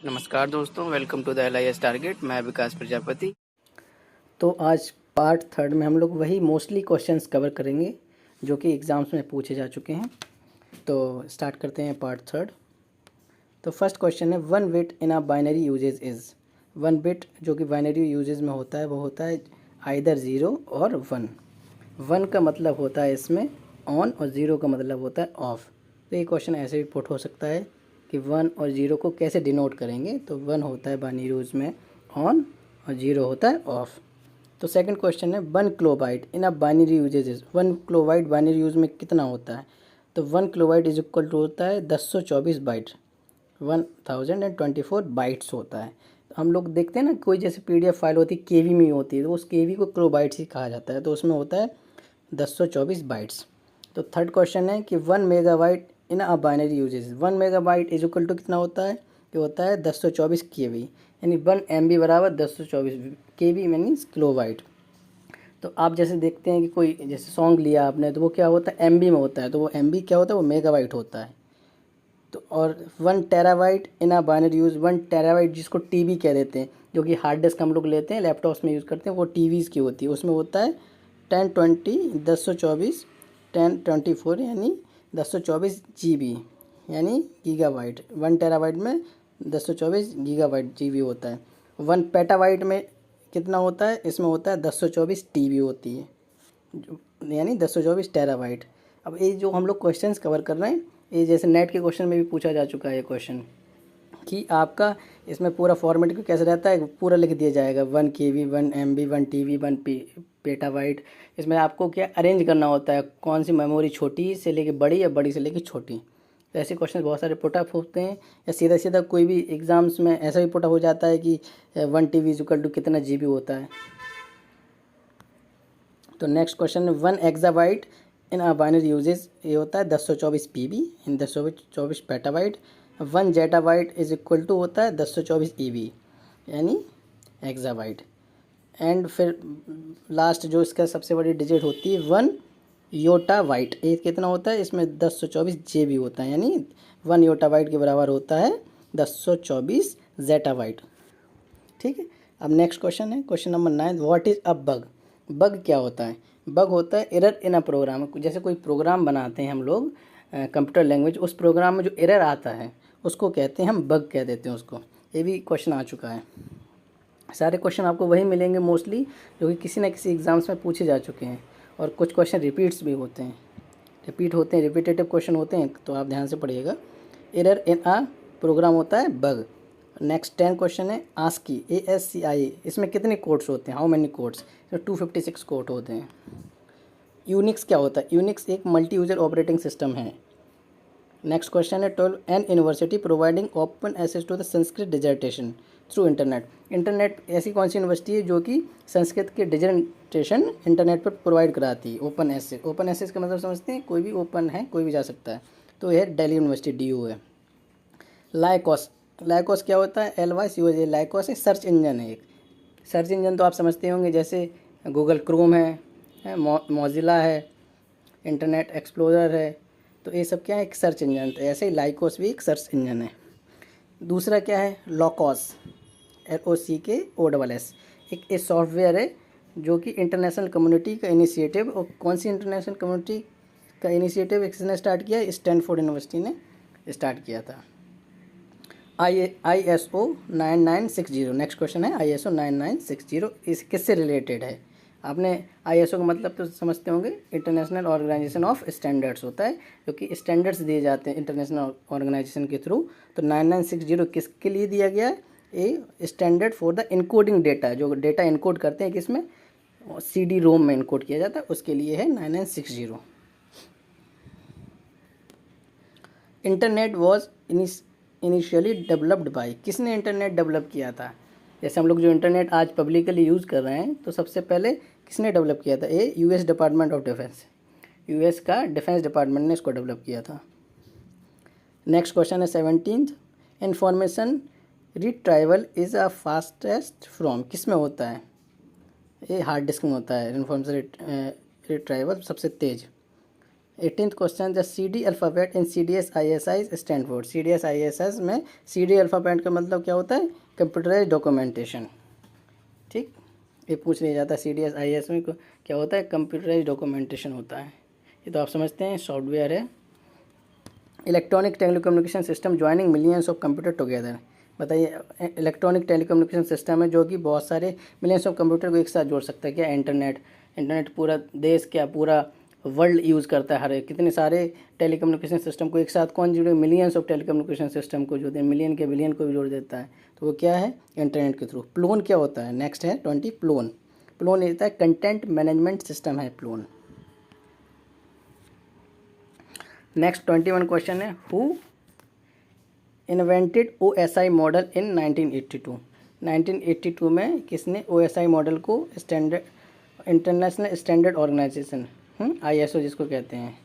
नमस्कार दोस्तों, welcome to the LIS target. मैं विकास प्रजापति। तो आज पार्ट थर्ड में हम लोग वही मोस्टली क्वेश्चंस कवर करेंगे जो कि एग्ज़ाम्स में पूछे जा चुके हैं। तो स्टार्ट करते हैं पार्ट थर्ड। तो फर्स्ट क्वेश्चन है, one bit in a binary usages is. One bit जो कि बाइनरी यूजेज में होता है वो होता है आइदर ज़ीरो और वन। वन का मतलब होता है इसमें ऑन और ज़ीरो का मतलब होता है ऑफ़। तो ये क्वेश्चन ऐसे भी पुट हो सकता है कि वन और ज़ीरो को कैसे डिनोट करेंगे। तो वन होता है बाइनरी यूज में ऑन और ज़ीरो होता है ऑफ़। तो सेकंड क्वेश्चन है, one kilobyte in a binary usages. One kilobyte binary use में कितना होता है। तो one kilobyte is equal to होता है 1024 बाइट, 1024 बाइट्स होता है। तो हम लोग देखते हैं ना, कोई जैसे PDF फाइल होती है केवी में होती है, तो उस केवी को किलोबाइट्स ही कहा जाता है। तो उसमें होता है 1024 बाइट्स। तो थर्ड क्वेश्चन है कि one megabyte in a binary usages. One megabyte is equal to कितना होता है, ये होता है 1024 केवी, यानी 1 MB बराबर 1024 केवी मीन्स किलोबाइट। तो आप जैसे देखते हैं कि कोई जैसे सॉन्ग लिया आपने तो वो क्या होता है MB में होता है, तो वो MB क्या होता है, वो मेगाबाइट होता है। तो और 1 TB in a binary use, 1 TB जिसको TB कह देते हैं, जो कि हार्ड डिस्क हम लोग लेते हैं लैपटॉप्स में यूज़ करते हैं, वो TVs की होती है। उसमें होता है 1024 1024 यानी 1024 GB यानी गीगाबाइट। 1 TB में 1024 गीगाबाइट GB होता है। 1 पेटाबाइट में कितना होता है, इसमें होता है 1024 TB होती है, यानी 1024 टेराबाइट। अब ये जो हम लोग क्वेश्चंस कवर कर रहे हैं, ये जैसे नेट के क्वेश्चन में भी पूछा जा चुका है ये क्वेश्चन कि आपका इसमें पूरा फॉर्मेट कैसे रहता है, पूरा लिख दिया जाएगा 1 KB 1 MB 1 TB 1 पेटाबाइट। इसमें आपको क्या अरेंज करना होता है, कौन सी मेमोरी छोटी से लेके बड़ी या बड़ी से लेके छोटी। तो ऐसे क्वेश्चन बहुत सारे पुटअप होते हैं, या सीधा सीधा कोई भी एग्ज़ाम्स में ऐसा भी पुटअप हो जाता है कि 1 TB इक्वल टू कितना GB होता है। तो नेक्स्ट क्वेश्चन है, 1 EB in a binary usages, ये होता है 1024 PB in 1024 petabyte. 1 JB is equal to होता है 1024 EB यानी एक्साबाइट। एंड फिर लास्ट जो इसका सबसे बड़ी डिजिट होती है 1 योटाबाइट, ये कितना होता है, इसमें 1024 JB होता है, यानी 1 योटाबाइट के बराबर होता है 1024 जेटाबाइट। ठीक है। अब नेक्स्ट क्वेश्चन है question number 9, what is a bug. Bug क्या होता है, बग होता है एरर इन अ प्रोग्राम। जैसे कोई प्रोग्राम बनाते हैं हम लोग कंप्यूटर लैंग्वेज, उस प्रोग्राम में जो एरर आता है उसको कहते हैं हम बग कह देते हैं उसको। ये भी क्वेश्चन आ चुका है। सारे क्वेश्चन आपको वही मिलेंगे मोस्टली जो कि किसी न किसी एग्ज़ाम्स में पूछे जा चुके हैं, और कुछ क्वेश्चन रिपीट्स भी होते हैं, रिपीटेटिव क्वेश्चन होते हैं, तो आप ध्यान से पढ़िएगा। एरर इन अ प्रोग्राम होता है बग। नेक्स्ट 10 क्वेश्चन है, ASCII ASCII, इसमें कितने कोड्स होते हैं, हाउ मैनी कोड्स, इसमें 256 कोड होते हैं। यूनिक्स क्या होता है, यूनिक्स एक मल्टी यूज़र ऑपरेटिंग सिस्टम है। नेक्स्ट क्वेश्चन है, 12 an university providing open access to the Sanskrit dissertation through internet. Internet ऐसी कौन सी यूनिवर्सिटी है जो कि संस्कृत के डिजर्टेशन इंटरनेट पर प्रोवाइड कराती है। ओपन एक्सेस, ओपन एक्सेस का मतलब समझते हैं, कोई भी ओपन है, कोई भी जा सकता है। तो यह दिल्ली यूनिवर्सिटी DU है। लाइकोस, लाइकोस क्या होता है, LYCOS, लाइकोस एक सर्च इंजन है। एक सर्च इंजन तो आप समझते होंगे, जैसे गूगल क्रोम है मोजिला है, इंटरनेट एक्सप्लोरर है, तो ये सब क्या है, एक सर्च इंजन। तो ऐसे ही लाइकोस भी एक सर्च इंजन है। दूसरा क्या है, लॉकॉस, LOCKOSS, एक सॉफ्टवेयर है जो कि इंटरनेशनल कम्युनिटी का इनिशिएटिव। और कौन सी इंटरनेशनल कम्युनिटी का इनिशिएटिव किसने स्टार्ट किया, स्टैनफोर्ड यूनिवर्सिटी ने स्टार्ट किया था। ISO 9960, नेक्स्ट क्वेश्चन है ISO 9960, इस किससे रिलेटेड है। आपने ISO का मतलब तो समझते होंगे, इंटरनेशनल ऑर्गेनाइजेशन ऑफ स्टैंडर्ड्स होता है, जो कि स्टैंडर्ड्स दिए जाते हैं इंटरनेशनल ऑर्गेनाइजेशन के थ्रू। तो 9960 किसके लिए दिया गया है, ये standard for the encoding data, जो डेटा इनकोड करते हैं किसमें, CD-ROM में इनकोड किया जाता है, उसके लिए है 9960। Internet was initially developed by, किसने इंटरनेट डेवलप किया था। जैसे हम लोग जो इंटरनेट आज पब्लिकली यूज़ कर रहे हैं, तो सबसे पहले किसने डेवलप किया था, ये US department of defence, US का डिफेंस डिपार्टमेंट ने इसको डेवलप किया था। नेक्स्ट क्वेश्चन है 17th, information retrieval is a fastest from, किस में होता है, ये हार्ड डिस्क में होता है। इंफॉर्मेशन रिट्राइवल सबसे तेज़ 18th question, the CD alphabet in CDS ISI stand for. CDS ISS में CD अल्फ़ाबेट का मतलब क्या होता है? Computerize documentation. ठीक, ये पूछ लिया जाता है CDS ISS में क्या होता है? कंप्यूटराइज डॉक्यूमेंटेशन होता है। ये तो आप समझते हैं, सॉफ्टवेयर है। Electronic telecommunication system joining millions of computer together. बताइए, इलेक्ट्रॉनिक टेलीकम्युनिकेशन सिस्टम है जो कि बहुत सारे मिलियंस ऑफ कंप्यूटर को एक साथ जोड़ सकता है। क्या? इंटरनेट पूरा देश, क्या पूरा वर्ल्ड यूज़ करता है। हर एक कितने सारे टेलीकम्युनिकेशन सिस्टम को एक साथ कौन जोड़े? मिलियंस ऑफ टेलीकम्युनिकेशन सिस्टम को जोड़ते हैं, मिलियन के बिलियन को भी जोड़ देता है। तो वो क्या है? इंटरनेट के थ्रू। प्लोन क्या होता है? नेक्स्ट है 20 प्लोन। प्लोन होता है कंटेंट मैनेजमेंट सिस्टम है प्लोन। नेक्स्ट 21 क्वेश्चन है, who invented OSI model in 1982। 1982 में किसने OSI मॉडल को standard international standard organisation ISO जिसको कहते हैं,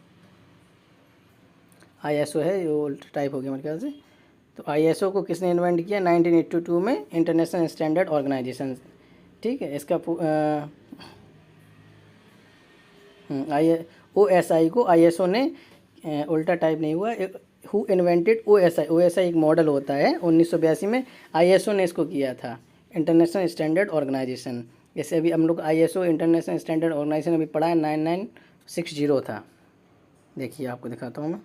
ISO है, ये ओल्ड टाइप हो गया मेरे ख्याल से। तो ISO को किसने इन्वेंट किया? 1982 में इंटरनेशनल स्टैंडर्ड ऑर्गेनाइजेशन। ठीक है, इसका OSI को ISO ने उल्टा टाइप नहीं हुआ। हु इन्वेंटेड OSI एक मॉडल होता है, 1982 में ISO ने इसको किया था, इंटरनेशनल स्टैंडर्ड ऑर्गेनाइजेशन। जैसे अभी हम लोग ISO इंटरनेशनल स्टैंडर्ड ऑर्गेनाइजेशन अभी पढ़ा है, 9960 था। देखिए आपको दिखाता हूँ मैं,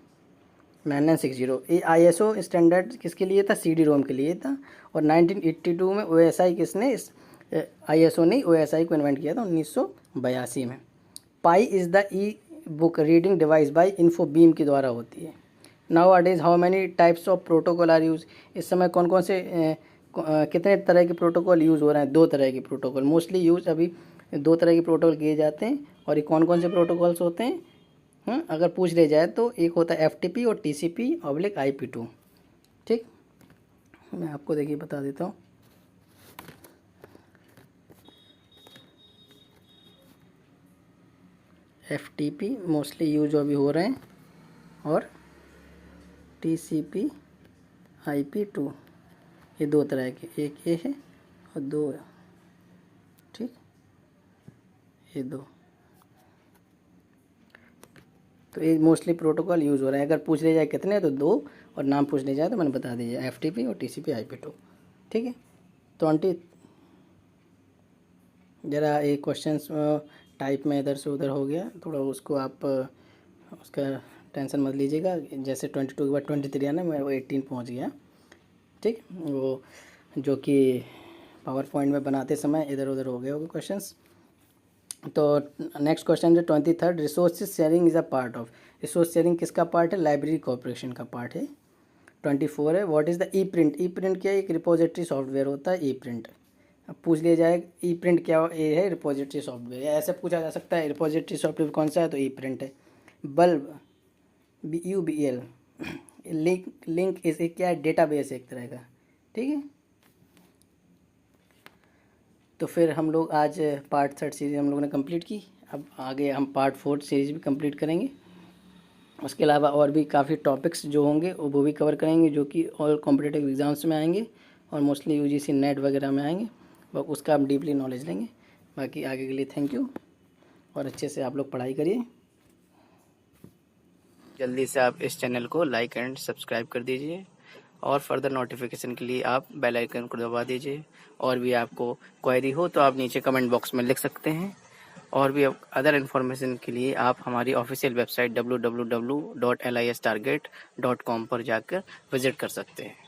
9960। ये ISO स्टैंडर्ड किसके लिए था? CD-ROM के लिए था। और 1982 में OSI किसने ISO ने OSI को इन्वेंट किया था 1982 में। Pi is the book reading device by Infobeam के द्वारा होती है। Nowadays how many types of protocol are use. इस समय कौन कौन से कितने तरह के प्रोटोकॉल यूज़ हो रहे हैं? 2 तरह के प्रोटोकॉल मोस्टली यूज अभी 2 तरह के प्रोटोकॉल किए जाते हैं। और ये कौन कौन से प्रोटोकॉल्स होते हैं? अगर पूछ ले जाए तो एक होता है FTP और TCP/IP2। ठीक, मैं आपको देखिए बता देता हूँ। FTP मोस्टली यूज अभी हो रहे हैं, और TCP/IP2 ये 2 तरह के, एक ये है और 2 है। ठीक, ये 2, तो ये मोस्टली प्रोटोकॉल यूज़ हो रहे हैं। अगर पूछ ले जाए कितने तो 2, और नाम पूछ ले जाए तो मैंने बता दीजिए FTP और TCP/IP2। ठीक है, 20 ज़रा एक क्वेश्चंस टाइप में इधर से उधर हो गया थोड़ा, उसको आप उसका टेंशन मत लीजिएगा। जैसे 22 के बाद 23 आना, मैं वो 18 पहुंच गया। ठीक, वो जो कि पावर पॉइंट में बनाते समय इधर उधर हो गए होंगे क्वेश्चंस। तो नेक्स्ट क्वेश्चन है 23rd, resource sharing is a part of. Resource sharing किसका पार्ट है? लाइब्रेरी कॉर्पोरेशन का पार्ट है। 24 है, what is the E print. E print क्या है? एक रिपोजिटरी सॉफ्टवेयर होता है ई प्रिंट। अब पूछ लिया जाए ई प्रिंट क्या ये है? Repository software. ऐसे पूछा जा सकता है रिपोजिटरी सॉफ्टवेयर कौन सा है, तो ई प्रिंट है। बल्ब BUBL, लिंक इसे क्या है? डेटाबेस एक तरह का। ठीक है, तो फिर हम लोग आज पार्ट 3 सीरीज़ हम लोगों ने कंप्लीट की। अब आगे हम पार्ट 4 सीरीज़ भी कंप्लीट करेंगे। उसके अलावा और भी काफ़ी टॉपिक्स जो होंगे वो भी कवर करेंगे, जो कि ऑल कॉम्पिटिटिव एग्ज़ाम्स में आएंगे और मोस्टली UGC नेट वगैरह में आएंगे। उसका हम डीपली नॉलेज लेंगे। बाकी आगे के लिए थैंक यू, और अच्छे से आप लोग पढ़ाई करिए। जल्दी से आप इस चैनल को लाइक एंड सब्सक्राइब कर दीजिए, और फर्दर नोटिफिकेशन के लिए आप बेल आइकन को दबा दीजिए। और भी आपको क्वेरी हो तो आप नीचे कमेंट बॉक्स में लिख सकते हैं। और भी अदर इन्फॉर्मेशन के लिए आप हमारी ऑफिशियल वेबसाइट www.listarget.com पर जाकर विजिट कर सकते हैं।